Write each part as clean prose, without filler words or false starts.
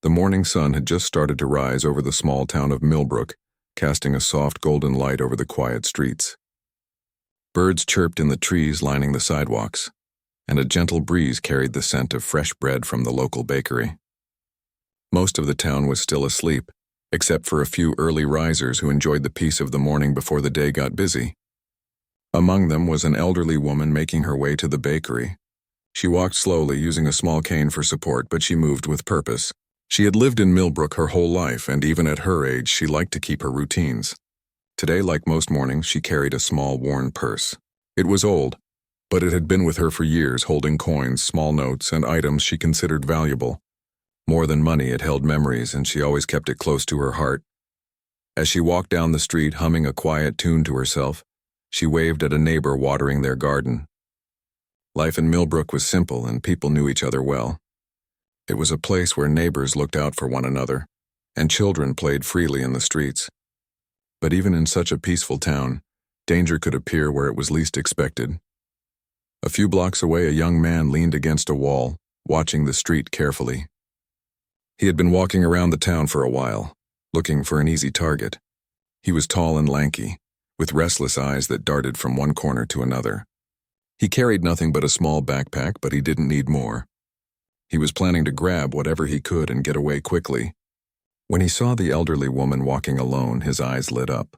The morning sun had just started to rise over the small town of Millbrook, casting a soft golden light over the quiet streets. Birds chirped in the trees lining the sidewalks, and a gentle breeze carried the scent of fresh bread from the local bakery. Most of the town was still asleep, except for a few early risers who enjoyed the peace of the morning before the day got busy. Among them was an elderly woman making her way to the bakery. She walked slowly, using a small cane for support, but she moved with purpose. She had lived in Millbrook her whole life, and even at her age, she liked to keep her routines. Today, like most mornings, she carried a small, worn purse. It was old, but it had been with her for years, holding coins, small notes, and items she considered valuable. More than money, it held memories, and she always kept it close to her heart. As she walked down the street, humming a quiet tune to herself, she waved at a neighbor watering their garden. Life in Millbrook was simple, and people knew each other well. It was a place where neighbors looked out for one another, and children played freely in the streets. But even in such a peaceful town, danger could appear where it was least expected. A few blocks away, a young man leaned against a wall, watching the street carefully. He had been walking around the town for a while, looking for an easy target. He was tall and lanky, with restless eyes that darted from one corner to another. He carried nothing but a small backpack, but he didn't need more. He was planning to grab whatever he could and get away quickly. When he saw the elderly woman walking alone, his eyes lit up.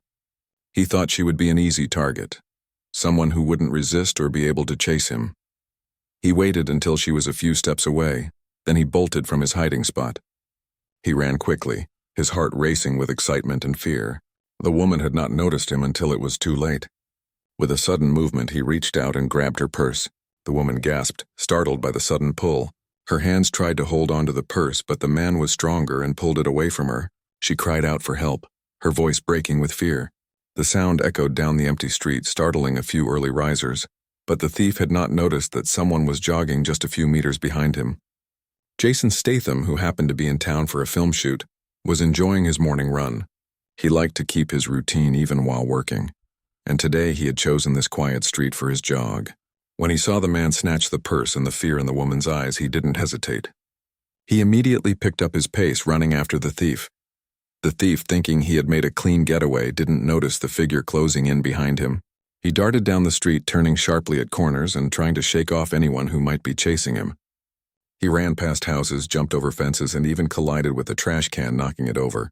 He thought she would be an easy target, someone who wouldn't resist or be able to chase him. He waited until she was a few steps away, then he bolted from his hiding spot. He ran quickly, his heart racing with excitement and fear. The woman had not noticed him until it was too late. With a sudden movement, he reached out and grabbed her purse. The woman gasped, startled by the sudden pull. Her hands tried to hold onto the purse, but the man was stronger and pulled it away from her. She cried out for help, her voice breaking with fear. The sound echoed down the empty street, startling a few early risers, but the thief had not noticed that someone was jogging just a few meters behind him. Jason Statham, who happened to be in town for a film shoot, was enjoying his morning run. He liked to keep his routine even while working, and today he had chosen this quiet street for his jog. When he saw the man snatch the purse and the fear in the woman's eyes, he didn't hesitate. He immediately picked up his pace, running after the thief. The thief, thinking he had made a clean getaway, didn't notice the figure closing in behind him. He darted down the street, turning sharply at corners and trying to shake off anyone who might be chasing him. He ran past houses, jumped over fences, and even collided with a trash can, knocking it over.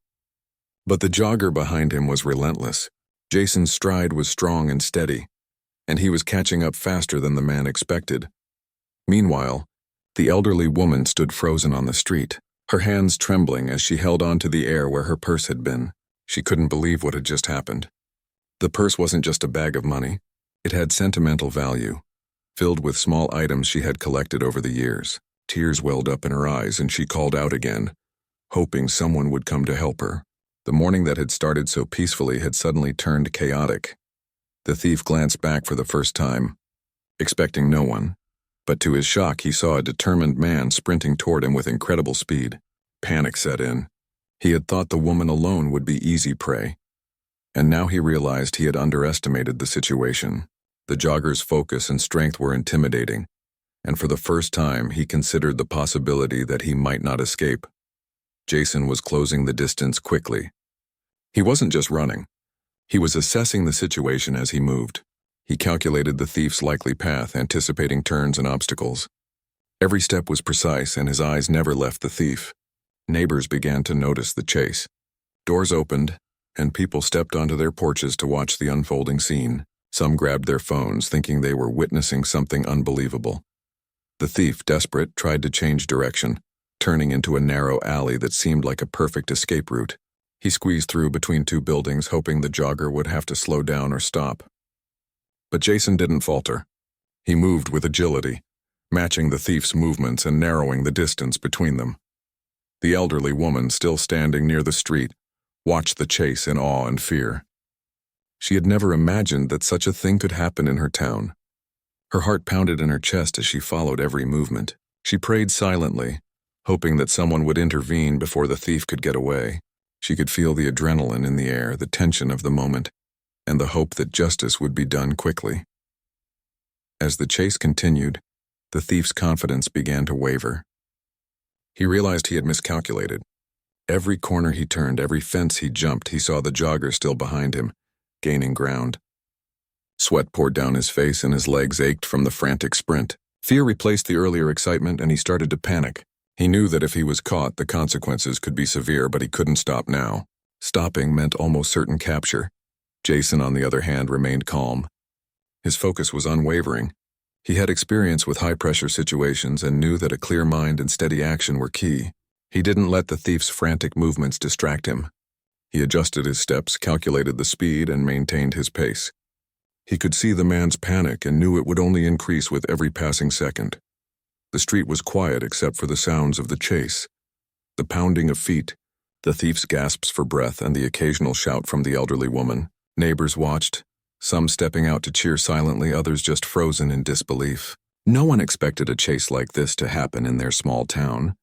But the jogger behind him was relentless. Jason's stride was strong and steady, and he was catching up faster than the man expected. Meanwhile, the elderly woman stood frozen on the street, her hands trembling as she held on to the air where her purse had been. She couldn't believe what had just happened. The purse wasn't just a bag of money. It had sentimental value, filled with small items she had collected over the years. Tears welled up in her eyes, and she called out again, hoping someone would come to help her. The morning that had started so peacefully had suddenly turned chaotic. The thief glanced back for the first time, expecting no one, but to his shock he saw a determined man sprinting toward him with incredible speed. Panic set in. He had thought the woman alone would be easy prey, and now he realized he had underestimated the situation. The jogger's focus and strength were intimidating, and for the first time he considered the possibility that he might not escape. Jason was closing the distance quickly. He wasn't just running. He was assessing the situation as he moved. He calculated the thief's likely path, anticipating turns and obstacles. Every step was precise, and his eyes never left the thief. Neighbors began to notice the chase. Doors opened, and people stepped onto their porches to watch the unfolding scene. Some grabbed their phones, thinking they were witnessing something unbelievable. The thief, desperate, tried to change direction, turning into a narrow alley that seemed like a perfect escape route. He squeezed through between two buildings, hoping the jogger would have to slow down or stop. But Jason didn't falter. He moved with agility, matching the thief's movements and narrowing the distance between them. The elderly woman, still standing near the street, watched the chase in awe and fear. She had never imagined that such a thing could happen in her town. Her heart pounded in her chest as she followed every movement. She prayed silently, hoping that someone would intervene before the thief could get away. She could feel the adrenaline in the air, the tension of the moment, and the hope that justice would be done quickly. As the chase continued, the thief's confidence began to waver. He realized he had miscalculated. Every corner he turned, every fence he jumped, he saw the jogger still behind him, gaining ground. Sweat poured down his face and his legs ached from the frantic sprint. Fear replaced the earlier excitement and he started to panic. He knew that if he was caught, the consequences could be severe, but he couldn't stop now. Stopping meant almost certain capture. Jason, on the other hand, remained calm. His focus was unwavering. He had experience with high-pressure situations and knew that a clear mind and steady action were key. He didn't let the thief's frantic movements distract him. He adjusted his steps, calculated the speed, and maintained his pace. He could see the man's panic and knew it would only increase with every passing second. The street was quiet except for the sounds of the chase. The pounding of feet, the thief's gasps for breath, and the occasional shout from the elderly woman. Neighbors watched, some stepping out to cheer silently, others just frozen in disbelief. No one expected a chase like this to happen in their small town,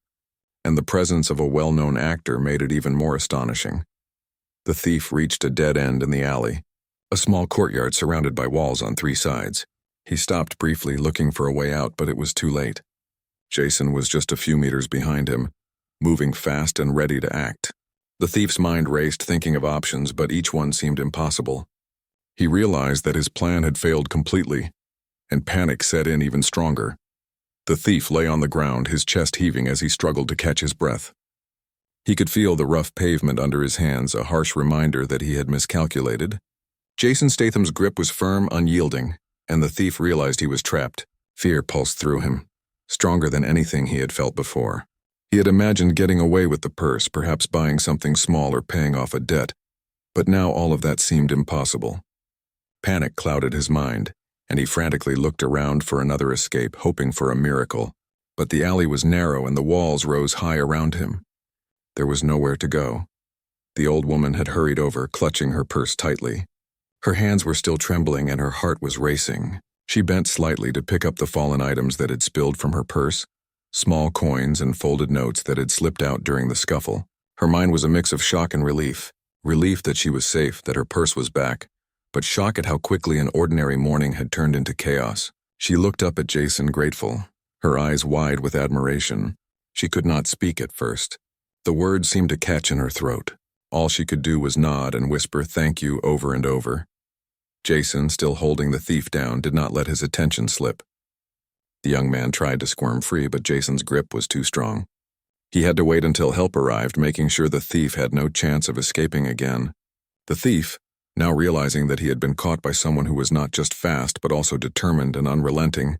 and the presence of a well-known actor made it even more astonishing. The thief reached a dead end in the alley, a small courtyard surrounded by walls on three sides. He stopped briefly, looking for a way out, but it was too late. Jason was just a few meters behind him, moving fast and ready to act. The thief's mind raced, thinking of options, but each one seemed impossible. He realized that his plan had failed completely, and panic set in even stronger. The thief lay on the ground, his chest heaving as he struggled to catch his breath. He could feel the rough pavement under his hands, a harsh reminder that he had miscalculated. Jason Statham's grip was firm, unyielding, and the thief realized he was trapped. Fear pulsed through him, stronger than anything he had felt before. He had imagined getting away with the purse, perhaps buying something small or paying off a debt, but now all of that seemed impossible. Panic clouded his mind, and he frantically looked around for another escape, hoping for a miracle. But the alley was narrow and the walls rose high around him. There was nowhere to go. The old woman had hurried over, clutching her purse tightly. Her hands were still trembling and her heart was racing. She bent slightly to pick up the fallen items that had spilled from her purse, small coins and folded notes that had slipped out during the scuffle. Her mind was a mix of shock and relief. Relief that she was safe, that her purse was back, but shock at how quickly an ordinary morning had turned into chaos. She looked up at Jason, grateful, her eyes wide with admiration. She could not speak at first. The words seemed to catch in her throat. All she could do was nod and whisper "thank you" over and over. Jason, still holding the thief down, did not let his attention slip. The young man tried to squirm free, but Jason's grip was too strong. He had to wait until help arrived, making sure the thief had no chance of escaping again. The thief, now realizing that he had been caught by someone who was not just fast but also determined and unrelenting,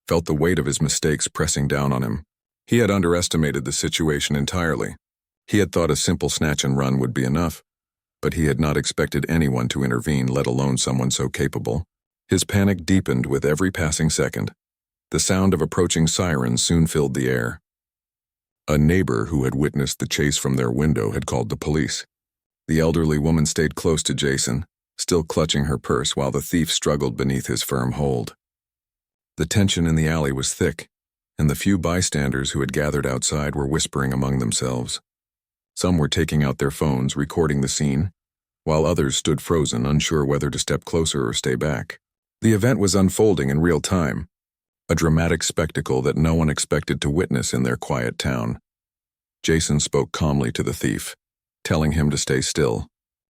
felt the weight of his mistakes pressing down on him. He had underestimated the situation entirely. He had thought a simple snatch and run would be enough, but he had not expected anyone to intervene, let alone someone so capable. His panic deepened with every passing second. The sound of approaching sirens soon filled the air. A neighbor who had witnessed the chase from their window had called the police. The elderly woman stayed close to Jason, still clutching her purse while the thief struggled beneath his firm hold. The tension in the alley was thick, and the few bystanders who had gathered outside were whispering among themselves. Some were taking out their phones, recording the scene, while others stood frozen, unsure whether to step closer or stay back. The event was unfolding in real time, a dramatic spectacle that no one expected to witness in their quiet town. Jason spoke calmly to the thief, telling him to stay still,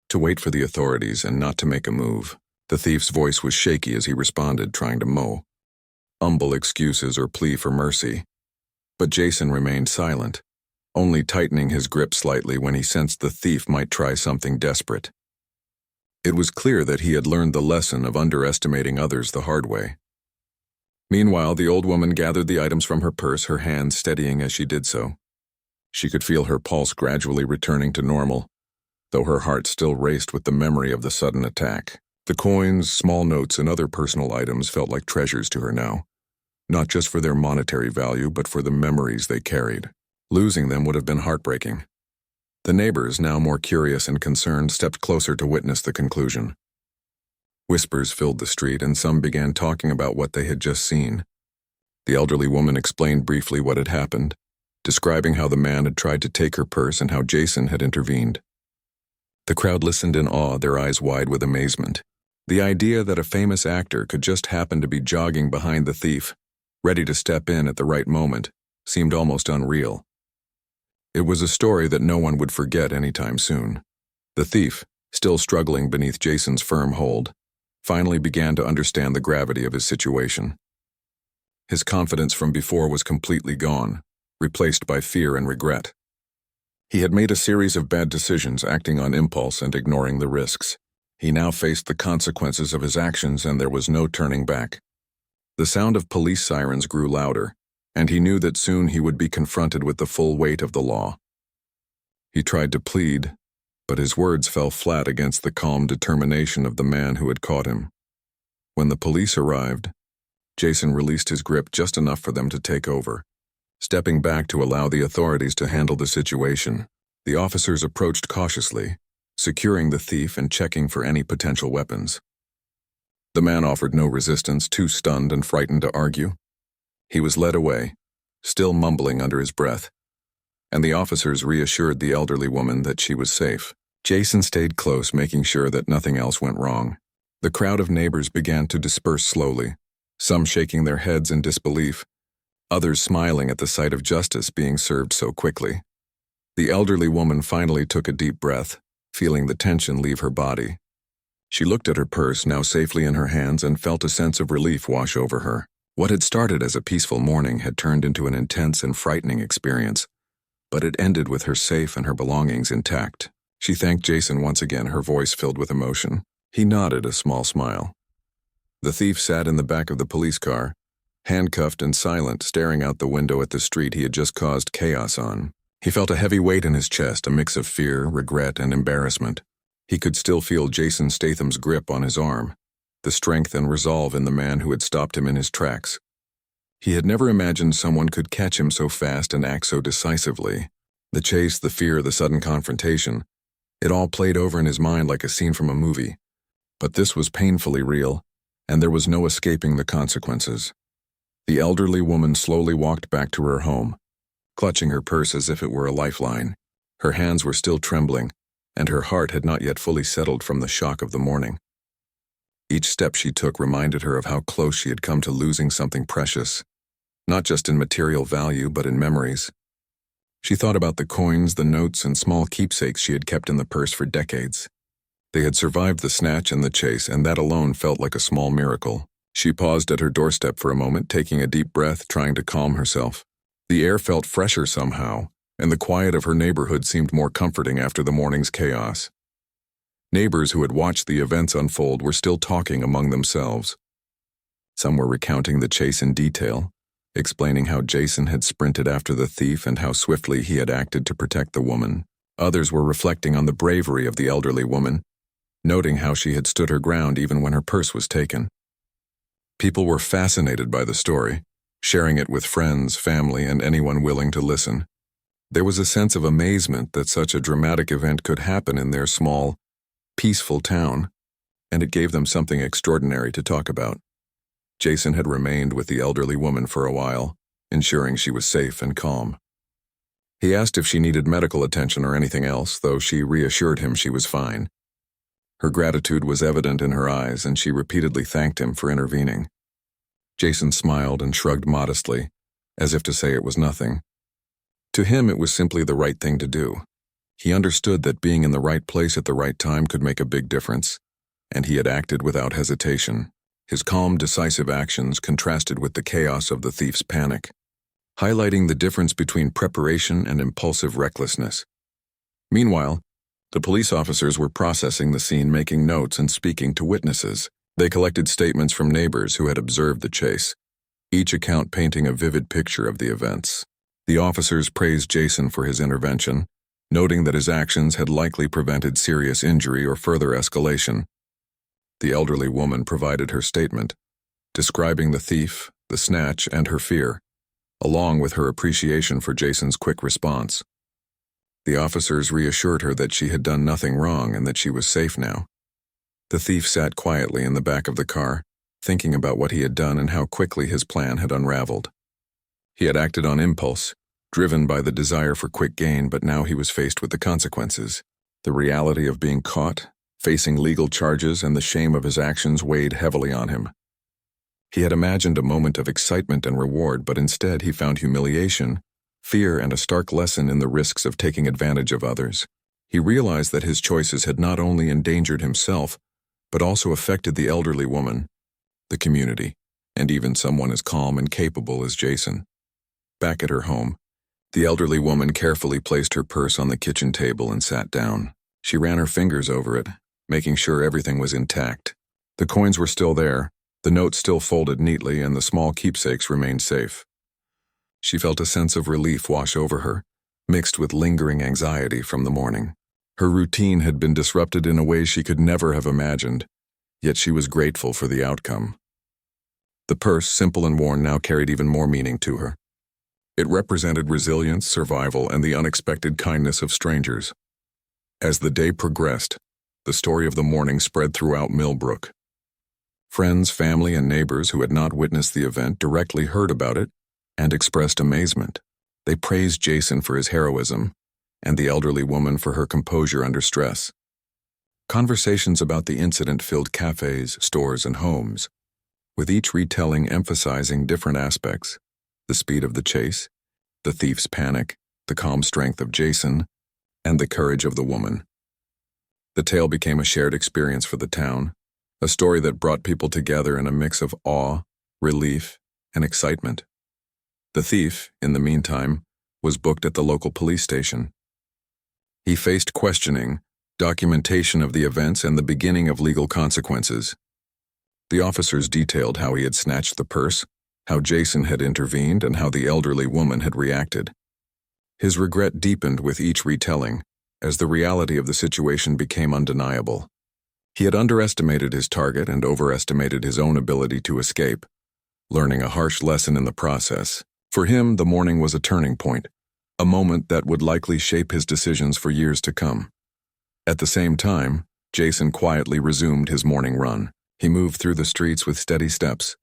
to wait for the authorities and not to make a move. The thief's voice was shaky as he responded, trying to mumble excuses or plea for mercy. But Jason remained silent, only tightening his grip slightly when he sensed the thief might try something desperate. It was clear that he had learned the lesson of underestimating others the hard way. Meanwhile, the old woman gathered the items from her purse, her hands steadying as she did so. She could feel her pulse gradually returning to normal, though her heart still raced with the memory of the sudden attack. The coins, small notes, and other personal items felt like treasures to her now, not just for their monetary value, but for the memories they carried. Losing them would have been heartbreaking. The neighbors, now more curious and concerned, stepped closer to witness the conclusion. Whispers filled the street, and some began talking about what they had just seen. The elderly woman explained briefly what had happened, describing how the man had tried to take her purse and how Jason had intervened. The crowd listened in awe, their eyes wide with amazement. The idea that a famous actor could just happen to be jogging behind the thief, ready to step in at the right moment, seemed almost unreal. It was a story that no one would forget anytime soon. The thief, still struggling beneath Jason's firm hold, finally began to understand the gravity of his situation. His confidence from before was completely gone, replaced by fear and regret. He had made a series of bad decisions, acting on impulse and ignoring the risks. He now faced the consequences of his actions, and there was no turning back. The sound of police sirens grew louder, and he knew that soon he would be confronted with the full weight of the law. He tried to plead, but his words fell flat against the calm determination of the man who had caught him. When the police arrived, Jason released his grip just enough for them to take over. Stepping back to allow the authorities to handle the situation, the officers approached cautiously, securing the thief and checking for any potential weapons. The man offered no resistance, too stunned and frightened to argue. He was led away, still mumbling under his breath, and the officers reassured the elderly woman that she was safe. Jason stayed close, making sure that nothing else went wrong. The crowd of neighbors began to disperse slowly, some shaking their heads in disbelief, others smiling at the sight of justice being served so quickly. The elderly woman finally took a deep breath, feeling the tension leave her body. She looked at her purse, now safely in her hands, and felt a sense of relief wash over her. What had started as a peaceful morning had turned into an intense and frightening experience, but it ended with her safe and her belongings intact. She thanked Jason once again, her voice filled with emotion. He nodded a small smile. The thief sat in the back of the police car, handcuffed and silent, staring out the window at the street he had just caused chaos on. He felt a heavy weight in his chest, a mix of fear, regret, and embarrassment. He could still feel Jason Statham's grip on his arm, the strength and resolve in the man who had stopped him in his tracks. He had never imagined someone could catch him so fast and act so decisively. The chase, the fear, the sudden confrontation, it all played over in his mind like a scene from a movie. But this was painfully real, and there was no escaping the consequences. The elderly woman slowly walked back to her home, clutching her purse as if it were a lifeline. Her hands were still trembling, and her heart had not yet fully settled from the shock of the morning. Each step she took reminded her of how close she had come to losing something precious, not just in material value but in memories. She thought about the coins, the notes, and small keepsakes she had kept in the purse for decades. They had survived the snatch and the chase, and that alone felt like a small miracle. She paused at her doorstep for a moment, taking a deep breath, trying to calm herself. The air felt fresher somehow, and the quiet of her neighborhood seemed more comforting after the morning's chaos. Neighbors who had watched the events unfold were still talking among themselves. Some were recounting the chase in detail, explaining how Jason had sprinted after the thief and how swiftly he had acted to protect the woman. Others were reflecting on the bravery of the elderly woman, noting how she had stood her ground even when her purse was taken. People were fascinated by the story, sharing it with friends, family, and anyone willing to listen. There was a sense of amazement that such a dramatic event could happen in their small, peaceful town, and it gave them something extraordinary to talk about. Jason had remained with the elderly woman for a while, ensuring she was safe and calm. He asked if she needed medical attention or anything else, though she reassured him she was fine. Her gratitude was evident in her eyes, and she repeatedly thanked him for intervening. Jason smiled and shrugged modestly, as if to say it was nothing. To him, it was simply the right thing to do. He understood that being in the right place at the right time could make a big difference, and he had acted without hesitation. His calm, decisive actions contrasted with the chaos of the thief's panic, highlighting the difference between preparation and impulsive recklessness. Meanwhile, the police officers were processing the scene, making notes and speaking to witnesses. They collected statements from neighbors who had observed the chase, each account painting a vivid picture of the events. The officers praised Jason for his intervention, noting that his actions had likely prevented serious injury or further escalation. The elderly woman provided her statement, describing the thief, the snatch, and her fear, along with her appreciation for Jason's quick response. The officers reassured her that she had done nothing wrong and that she was safe now. The thief sat quietly in the back of the car, thinking about what he had done and how quickly his plan had unraveled. He had acted on impulse, driven by the desire for quick gain, but now he was faced with the consequences. The reality of being caught, facing legal charges, and the shame of his actions weighed heavily on him. He had imagined a moment of excitement and reward, but instead he found humiliation, fear, and a stark lesson in the risks of taking advantage of others. He realized that his choices had not only endangered himself, but also affected the elderly woman, the community, and even someone as calm and capable as Jason. Back at her home, the elderly woman carefully placed her purse on the kitchen table and sat down. She ran her fingers over it, making sure everything was intact. The coins were still there, the notes still folded neatly, and the small keepsakes remained safe. She felt a sense of relief wash over her, mixed with lingering anxiety from the morning. Her routine had been disrupted in a way she could never have imagined, yet she was grateful for the outcome. The purse, simple and worn, now carried even more meaning to her. It represented resilience, survival, and the unexpected kindness of strangers. As the day progressed, the story of the morning spread throughout Millbrook. Friends, family, and neighbors who had not witnessed the event directly heard about it and expressed amazement. They praised Jason for his heroism and the elderly woman for her composure under stress. Conversations about the incident filled cafes, stores, and homes, with each retelling emphasizing different aspects: the speed of the chase, the thief's panic, the calm strength of Jason, and the courage of the woman. The tale became a shared experience for the town, a story that brought people together in a mix of awe, relief, and excitement. The thief, in the meantime, was booked at the local police station. He faced questioning, documentation of the events, and the beginning of legal consequences. The officers detailed how he had snatched the purse, how Jason had intervened, and how the elderly woman had reacted. His regret deepened with each retelling, as the reality of the situation became undeniable. He had underestimated his target and overestimated his own ability to escape, learning a harsh lesson in the process. For him, the morning was a turning point, a moment that would likely shape his decisions for years to come. At the same time, Jason quietly resumed his morning run. He moved through the streets with steady steps,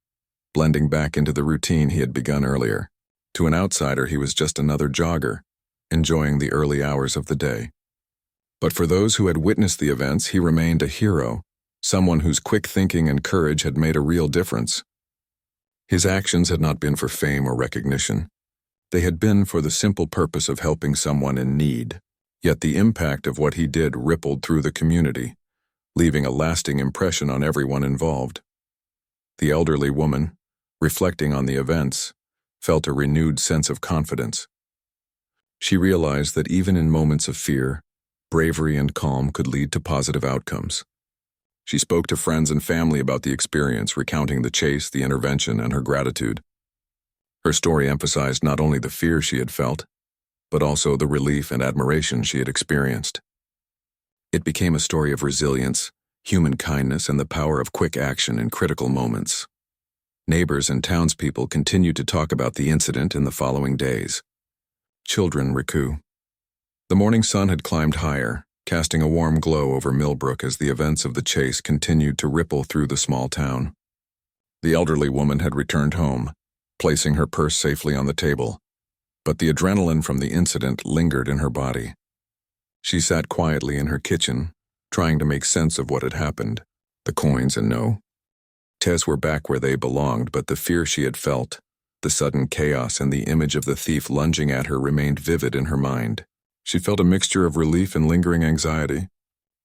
blending back into the routine he had begun earlier. To an outsider, he was just another jogger, enjoying the early hours of the day. But for those who had witnessed the events, he remained a hero, someone whose quick thinking and courage had made a real difference. His actions had not been for fame or recognition. They had been for the simple purpose of helping someone in need. Yet the impact of what he did rippled through the community, leaving a lasting impression on everyone involved. The elderly woman, reflecting on the events, felt a renewed sense of confidence. She realized that even in moments of fear, bravery and calm could lead to positive outcomes. She spoke to friends and family about the experience, recounting the chase, the intervention, and her gratitude. Her story emphasized not only the fear she had felt, but also the relief and admiration she had experienced. It became a story of resilience, human kindness, and the power of quick action in critical moments. Neighbors and townspeople continued to talk about the incident in the following days. Children recount. The morning sun had climbed higher, casting a warm glow over Millbrook as the events of the chase continued to ripple through the small town. The elderly woman had returned home, placing her purse safely on the table, but the adrenaline from the incident lingered in her body. She sat quietly in her kitchen, trying to make sense of what had happened. The coins and no Tess were back where they belonged, but the fear she had felt, the sudden chaos, and the image of the thief lunging at her remained vivid in her mind. She felt a mixture of relief and lingering anxiety,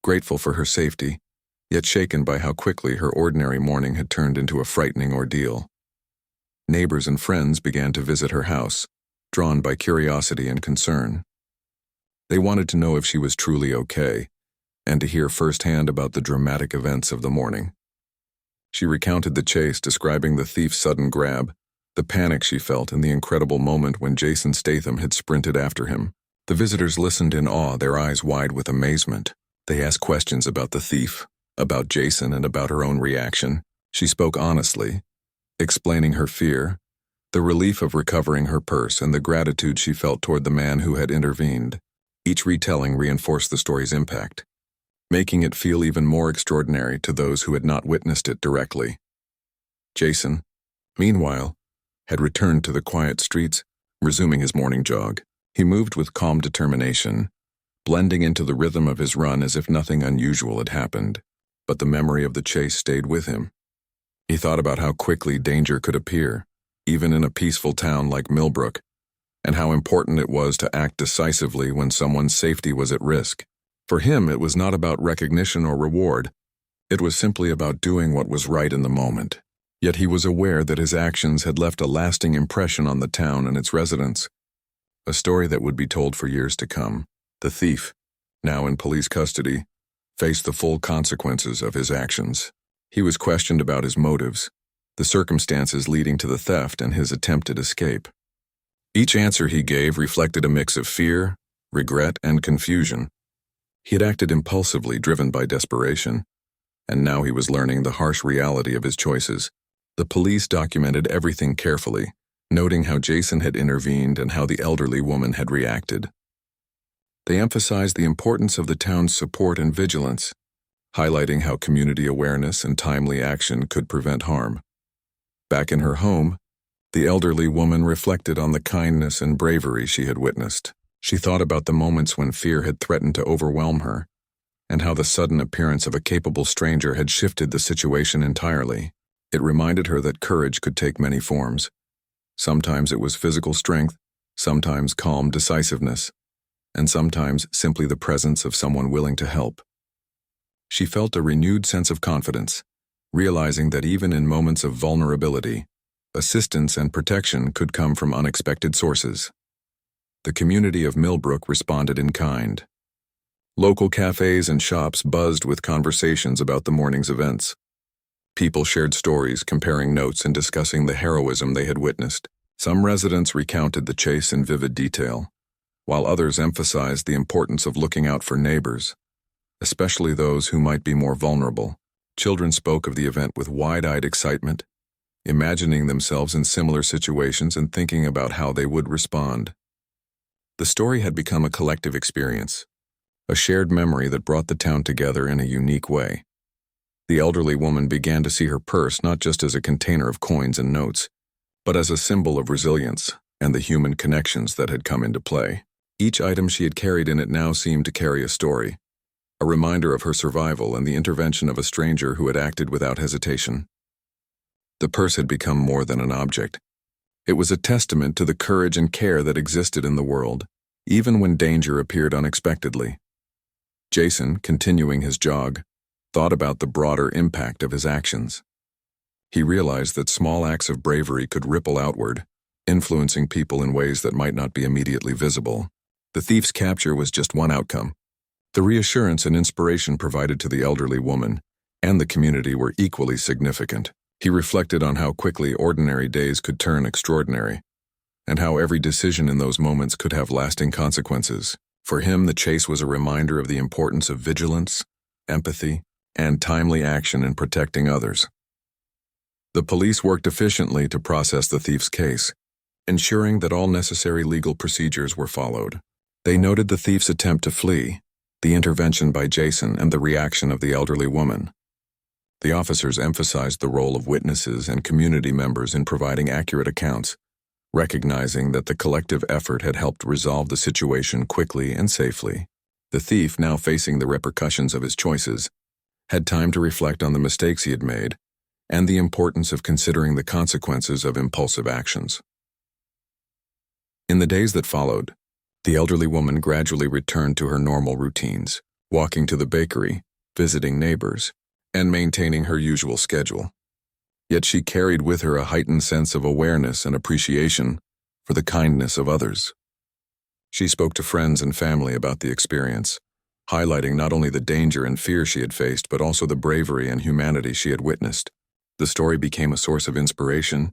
grateful for her safety, yet shaken by how quickly her ordinary morning had turned into a frightening ordeal. Neighbors and friends began to visit her house, drawn by curiosity and concern. They wanted to know if she was truly okay, and to hear firsthand about the dramatic events of the morning. She recounted the chase, describing the thief's sudden grab, the panic she felt, and the incredible moment when Jason Statham had sprinted after him. The visitors listened in awe, their eyes wide with amazement. They asked questions about the thief, about Jason, and about her own reaction. She spoke honestly, explaining her fear, the relief of recovering her purse, and the gratitude she felt toward the man who had intervened. Each retelling reinforced the story's impact, making it feel even more extraordinary to those who had not witnessed it directly. Jason, meanwhile, had returned to the quiet streets, resuming his morning jog. He moved with calm determination, blending into the rhythm of his run as if nothing unusual had happened, but the memory of the chase stayed with him. He thought about how quickly danger could appear, even in a peaceful town like Millbrook. and how important it was to act decisively when someone's safety was at risk. For him, it was not about recognition or reward. It was simply about doing what was right in the moment. Yet he was aware that his actions had left a lasting impression on the town and its residents. A story that would be told for years to come. The thief, now in police custody, faced the full consequences of his actions. He was questioned about his motives, the circumstances leading to the theft, and his attempted escape. Each answer he gave reflected a mix of fear, regret, and confusion. He had acted impulsively, driven by desperation, and now he was learning the harsh reality of his choices. The police documented everything carefully, noting how Jason had intervened and how the elderly woman had reacted. They emphasized the importance of the town's support and vigilance, highlighting how community awareness and timely action could prevent harm. Back in her home, the elderly woman reflected on the kindness and bravery she had witnessed. She thought about the moments when fear had threatened to overwhelm her, and how the sudden appearance of a capable stranger had shifted the situation entirely. It reminded her that courage could take many forms. Sometimes it was physical strength, sometimes calm decisiveness, and sometimes simply the presence of someone willing to help. She felt a renewed sense of confidence, realizing that even in moments of vulnerability, assistance and protection could come from unexpected sources. The community of Millbrook responded in kind. Local cafes and shops buzzed with conversations about the morning's events. People shared stories, comparing notes and discussing the heroism they had witnessed. Some residents recounted the chase in vivid detail, while others emphasized the importance of looking out for neighbors, especially those who might be more vulnerable. Children spoke of the event with wide-eyed excitement, imagining themselves in similar situations and thinking about how they would respond. The story had become a collective experience, a shared memory that brought the town together in a unique way. The elderly woman began to see her purse not just as a container of coins and notes, but as a symbol of resilience and the human connections that had come into play. Each item she had carried in it now seemed to carry a story, a reminder of her survival and the intervention of a stranger who had acted without hesitation. The purse had become more than an object. It was a testament to the courage and care that existed in the world, even when danger appeared unexpectedly. Jason, continuing his jog, thought about the broader impact of his actions. He realized that small acts of bravery could ripple outward, influencing people in ways that might not be immediately visible. The thief's capture was just one outcome. The reassurance and inspiration provided to the elderly woman and the community were equally significant. He reflected on how quickly ordinary days could turn extraordinary, and how every decision in those moments could have lasting consequences. For him, the chase was a reminder of the importance of vigilance, empathy, and timely action in protecting others. The police worked efficiently to process the thief's case, ensuring that all necessary legal procedures were followed. They noted the thief's attempt to flee, the intervention by Jason, and the reaction of the elderly woman. The officers emphasized the role of witnesses and community members in providing accurate accounts, recognizing that the collective effort had helped resolve the situation quickly and safely. The thief, now facing the repercussions of his choices, had time to reflect on the mistakes he had made and the importance of considering the consequences of impulsive actions. In the days that followed, the elderly woman gradually returned to her normal routines, walking to the bakery, visiting neighbors, and maintaining her usual schedule. Yet she carried with her a heightened sense of awareness and appreciation for the kindness of others. She spoke to friends and family about the experience, highlighting not only the danger and fear she had faced, but also the bravery and humanity she had witnessed. The story became a source of inspiration,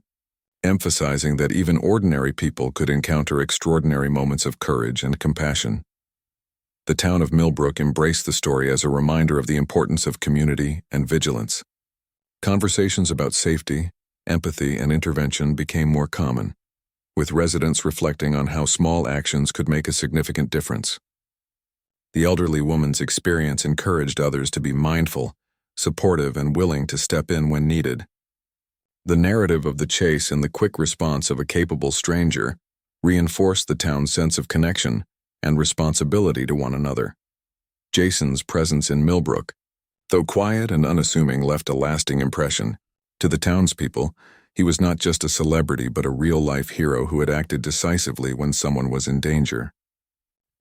emphasizing that even ordinary people could encounter extraordinary moments of courage and compassion. The town of Millbrook embraced the story as a reminder of the importance of community and vigilance. Conversations about safety, empathy, and intervention became more common, with residents reflecting on how small actions could make a significant difference. The elderly woman's experience encouraged others to be mindful, supportive, and willing to step in when needed. The narrative of the chase and the quick response of a capable stranger reinforced the town's sense of connection and responsibility to one another. Jason's presence in Millbrook, though quiet and unassuming, left a lasting impression. To the townspeople, He was not just a celebrity but a real-life hero who had acted decisively when someone was in danger.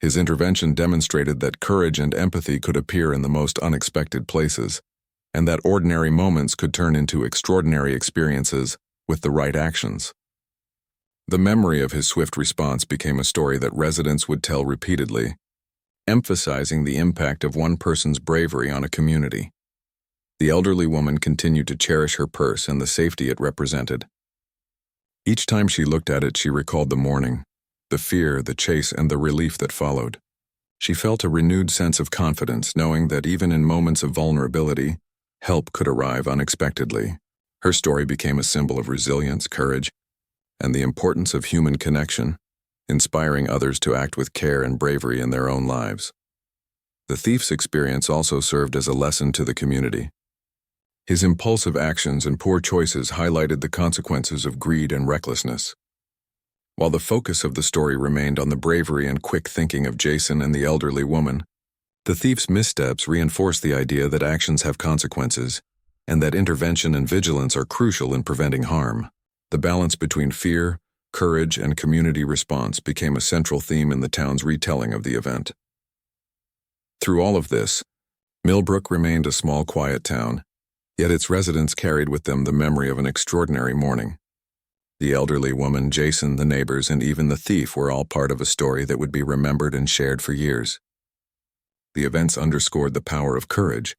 His intervention demonstrated that courage and empathy could appear in the most unexpected places, and that ordinary moments could turn into extraordinary experiences with the right actions. The memory of his swift response became a story that residents would tell repeatedly, emphasizing the impact of one person's bravery on a community. The elderly woman continued to cherish her purse and the safety it represented. Each time she looked at it, she recalled the morning, the fear, the chase, and the relief that followed. She felt a renewed sense of confidence, knowing that even in moments of vulnerability, help could arrive unexpectedly. Her story became a symbol of resilience, courage, and the importance of human connection, inspiring others to act with care and bravery in their own lives. The thief's experience also served as a lesson to the community. His impulsive actions and poor choices highlighted the consequences of greed and recklessness. While the focus of the story remained on the bravery and quick thinking of Jason and the elderly woman, the thief's missteps reinforced the idea that actions have consequences and that intervention and vigilance are crucial in preventing harm. The balance between fear, courage, and community response became a central theme in the town's retelling of the event. Through all of this, Millbrook remained a small, quiet town, yet its residents carried with them the memory of an extraordinary morning. The elderly woman, Jason, the neighbors, and even the thief were all part of a story that would be remembered and shared for years. The events underscored the power of courage,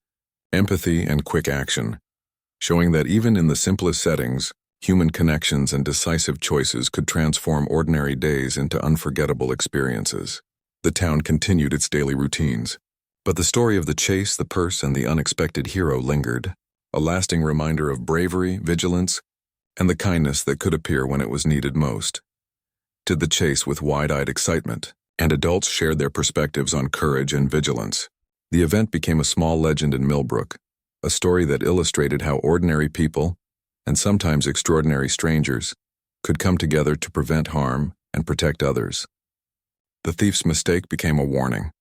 empathy, and quick action, showing that even in the simplest settings, human connections and decisive choices could transform ordinary days into unforgettable experiences. The town continued its daily routines, but the story of the chase, the purse, and the unexpected hero lingered, a lasting reminder of bravery, vigilance, and the kindness that could appear when it was needed most. To the chase with wide-eyed excitement, and adults shared their perspectives on courage and vigilance. The event became a small legend in Millbrook, a story that illustrated how ordinary people, and sometimes extraordinary strangers, could come together to prevent harm and protect others. The thief's mistake became a warning,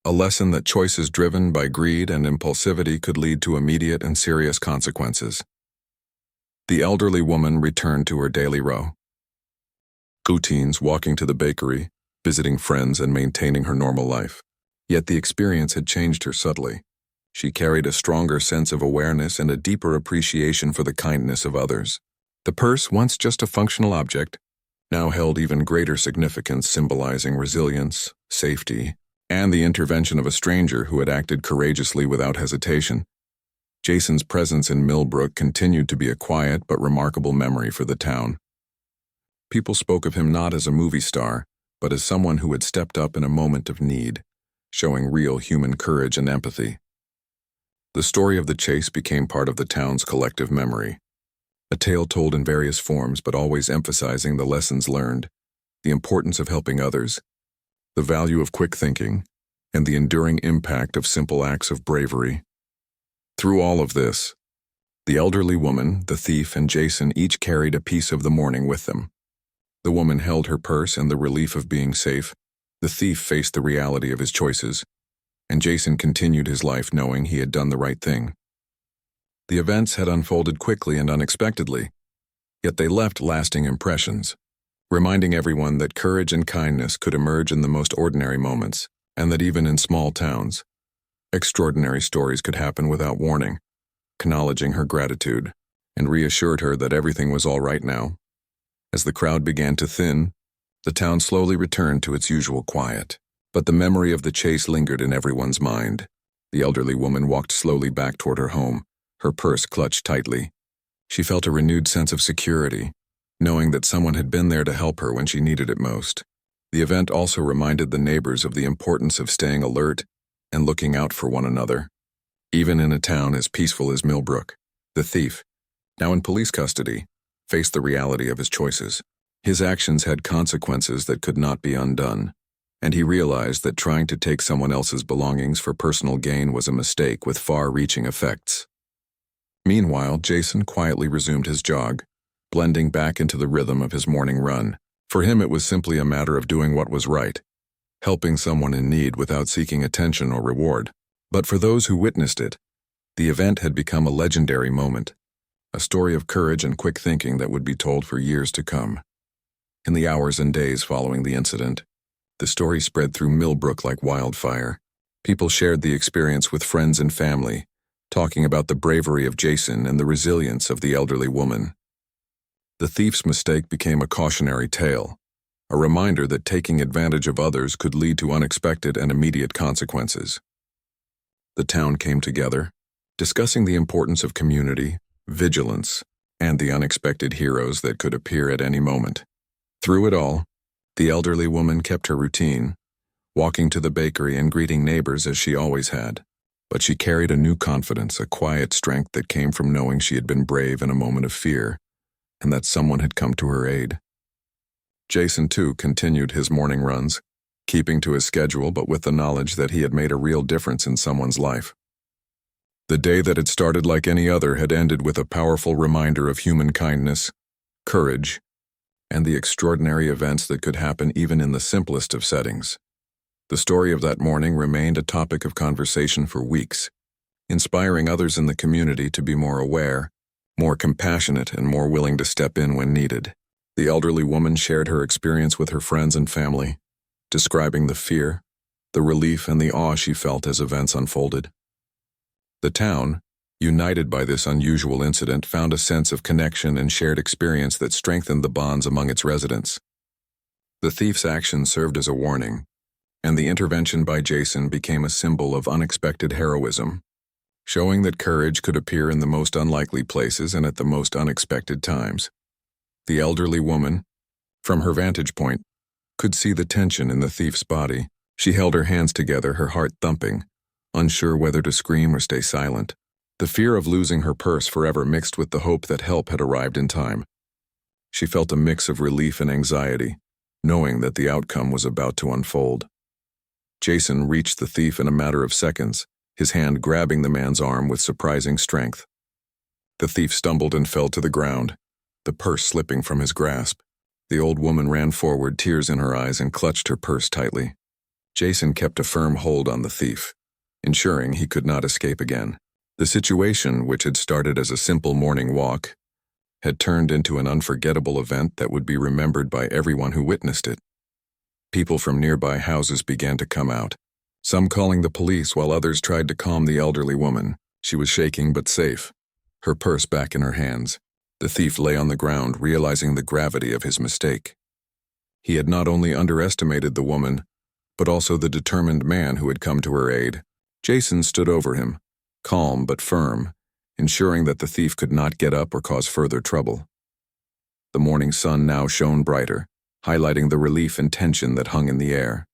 a lesson that choices driven by greed and impulsivity could lead to immediate and serious consequences. The elderly woman returned to her daily routines, walking to the bakery, visiting friends, and maintaining her normal life. Yet the experience had changed her subtly. She carried a stronger sense of awareness and a deeper appreciation for the kindness of others. The purse, once just a functional object, now held even greater significance, symbolizing resilience, safety, and the intervention of a stranger who had acted courageously without hesitation. Jason's presence in Millbrook continued to be a quiet but remarkable memory for the town. People spoke of him not as a movie star, but as someone who had stepped up in a moment of need, showing real human courage and empathy. The story of the chase became part of the town's collective memory, a tale told in various forms but always emphasizing the lessons learned, the importance of helping others, the value of quick thinking, and the enduring impact of simple acts of bravery. Through all of this, the elderly woman, the thief, and Jason each carried a piece of the morning with them. The woman held her purse and the relief of being safe. The thief faced the reality of his choices, and Jason continued his life knowing he had done the right thing. The events had unfolded quickly and unexpectedly, yet they left lasting impressions, reminding everyone that courage and kindness could emerge in the most ordinary moments, and that even in small towns, extraordinary stories could happen without warning. Acknowledging her gratitude, and reassured her that everything was all right now. As the crowd began to thin, the town slowly returned to its usual quiet. But the memory of the chase lingered in everyone's mind. The elderly woman walked slowly back toward her home, her purse clutched tightly. She felt a renewed sense of security, knowing that someone had been there to help her when she needed it most. The event also reminded the neighbors of the importance of staying alert and looking out for one another. Even in a town as peaceful as Millbrook, the thief, now in police custody, faced the reality of his choices. His actions had consequences that could not be undone, and he realized that trying to take someone else's belongings for personal gain was a mistake with far-reaching effects. Meanwhile, Jason quietly resumed his jog, blending back into the rhythm of his morning run. For him, it was simply a matter of doing what was right, helping someone in need without seeking attention or reward. But for those who witnessed it, the event had become a legendary moment, a story of courage and quick thinking that would be told for years to come. In the hours and days following the incident, the story spread through Millbrook like wildfire. People shared the experience with friends and family, talking about the bravery of Jason and the resilience of the elderly woman. The thief's mistake became a cautionary tale, a reminder that taking advantage of others could lead to unexpected and immediate consequences. The town came together, discussing the importance of community, vigilance, and the unexpected heroes that could appear at any moment. Through it all, the elderly woman kept her routine, walking to the bakery and greeting neighbors as she always had. But she carried a new confidence, a quiet strength that came from knowing she had been brave in a moment of fear, and that someone had come to her aid. Jason, too, continued his morning runs, keeping to his schedule but with the knowledge that he had made a real difference in someone's life. The day that had started like any other had ended with a powerful reminder of human kindness, courage, and the extraordinary events that could happen even in the simplest of settings. The story of that morning remained a topic of conversation for weeks, inspiring others in the community to be more aware, more compassionate, and more willing to step in when needed. The elderly woman shared her experience with her friends and family, describing the fear, the relief, and the awe she felt as events unfolded. The town, united by this unusual incident, found a sense of connection and shared experience that strengthened the bonds among its residents. The thief's action served as a warning, and the intervention by Jason became a symbol of unexpected heroism, showing that courage could appear in the most unlikely places and at the most unexpected times. The elderly woman, from her vantage point, could see the tension in the thief's body. She held her hands together, her heart thumping, unsure whether to scream or stay silent. The fear of losing her purse forever mixed with the hope that help had arrived in time. She felt a mix of relief and anxiety, knowing that the outcome was about to unfold. Jason reached the thief in a matter of seconds, his hand grabbing the man's arm with surprising strength. The thief stumbled and fell to the ground, the purse slipping from his grasp. The old woman ran forward, tears in her eyes, and clutched her purse tightly. Jason kept a firm hold on the thief, ensuring he could not escape again. The situation, which had started as a simple morning walk, had turned into an unforgettable event that would be remembered by everyone who witnessed it. People from nearby houses began to come out, some calling the police while others tried to calm the elderly woman. She was shaking but safe, her purse back in her hands. The thief lay on the ground, realizing the gravity of his mistake. He had not only underestimated the woman, but also the determined man who had come to her aid. Jason stood over him, calm but firm, ensuring that the thief could not get up or cause further trouble. The morning sun now shone brighter, highlighting the relief and tension that hung in the air.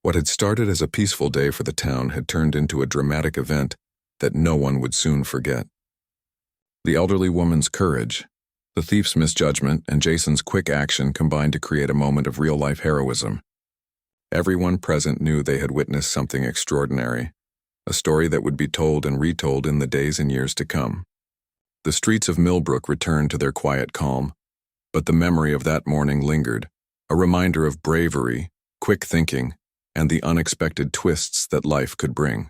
What had started as a peaceful day for the town had turned into a dramatic event that no one would soon forget. The elderly woman's courage, the thief's misjudgment, and Jason's quick action combined to create a moment of real-life heroism. Everyone present knew they had witnessed something extraordinary, a story that would be told and retold in the days and years to come. The streets of Millbrook returned to their quiet calm, but the memory of that morning lingered, a reminder of bravery, quick thinking, and the unexpected twists that life could bring.